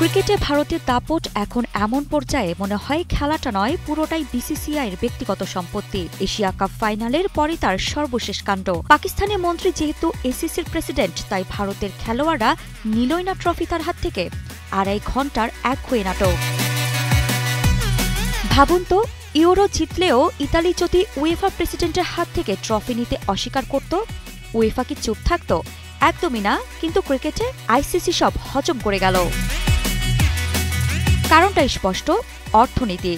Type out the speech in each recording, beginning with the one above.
ক্রিকেটে ভারতের দাপট এখন এমন পর্যায়ে মনে হয় খেলাটা নয়, পুরোটাই বিসিসিআইয়ের ব্যক্তিগত সম্পত্তি। এশিয়া কাপ ফাইনালের পরে তার সর্বশেষ কাণ্ড। পাকিস্তানি মন্ত্রী যেহেতু এসিসির প্রেসিডেন্ট, তাই ভারতের খেলোয়াড়রা নিলই না ট্রফি তার হাত থেকে। 2.5 ঘণ্টার একঘেয়ে নাটক। ভাবুন তো, ইউরো জিতলেও ইতালি যদি উয়েফা প্রেসিডেন্টের হাত থেকে ট্রফি নিতে অস্বীকার করত, উয়েফা কি চুপ থাকত? একদমই না। কিন্তু ক্রিকেটে আইসিসি সব হজম করে গেল। কারণটা স্পষ্ট, অর্থনীতি।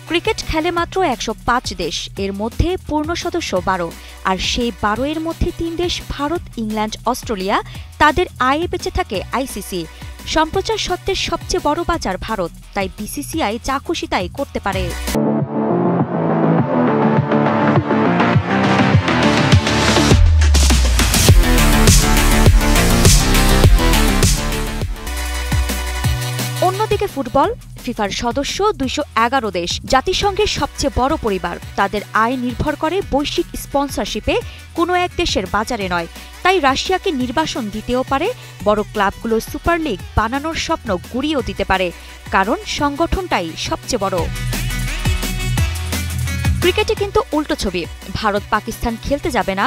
ক্রিকেট খেলে মাত্র 105 দেশ, এর মধ্যে পূর্ণ সদস্য 12, আর সেই 12 এর মধ্যে 3 দেশ ভারত, ইংল্যান্ড, অস্ট্রেলিয়া। তাদের আয়ে বেঁচে থাকে আইসিসি। সম্প্রচার সত্ত্বের সবচেয়ে বড় বাজার ভারত, তাই বিসিসিআই যা খুশি তাই করতে পারে। অন্যদিকে ফুটবল, ফিফার সদস্য 211 দেশ, জাতিসংঘের সবচেয়ে বড় পরিবার। তাদের আয় নির্ভর করে বৈশ্বিক স্পন্সরশিপে, কোনো এক দেশের বাজারে নয়। তাই রাশিয়াকে নির্বাসন দিতেও পারে, বড় ক্লাবগুলো সুপার লিগ বানানোর স্বপ্ন গুড়িয়েও দিতে পারে, কারণ সংগঠনটাই সবচেয়ে বড়। ক্রিকেটে কিন্তু উল্টো ছবি। ভারত পাকিস্তান খেলতে যাবে না,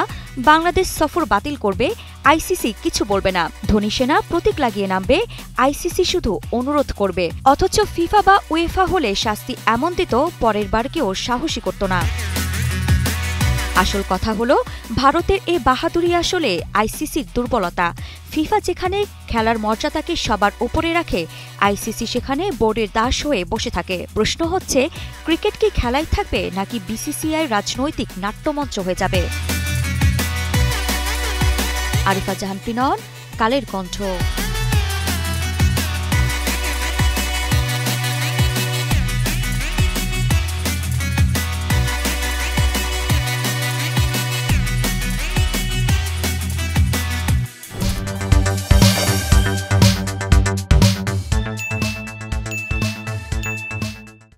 বাংলাদেশ সফর বাতিল করবে, আইসিসি কিছু বলবে না। ধনী সেনা প্রতীক লাগিয়ে নামবে, আইসিসি শুধু অনুরোধ করবে। অথচ ফিফা বা উয়েফা হলে শাস্তি এমন দিত, পরের বার কেউ সাহসী করত না। আসল কথা হলো, ভারতের এ বাহাদুরি আসলে আইসিসির দুর্বলতা। ফিফা যেখানে খেলার মর্যাদাকে সবার উপরে রাখে, আইসিসি সেখানে বোর্ডের দাস হয়ে বসে থাকে। প্রশ্ন হচ্ছে, ক্রিকেট কি খেলাই থাকবে, নাকি বিসিসিআই রাজনৈতিক নাট্যমঞ্চ হয়ে যাবে? আরিফা জাহান পিনন, কালের কণ্ঠ।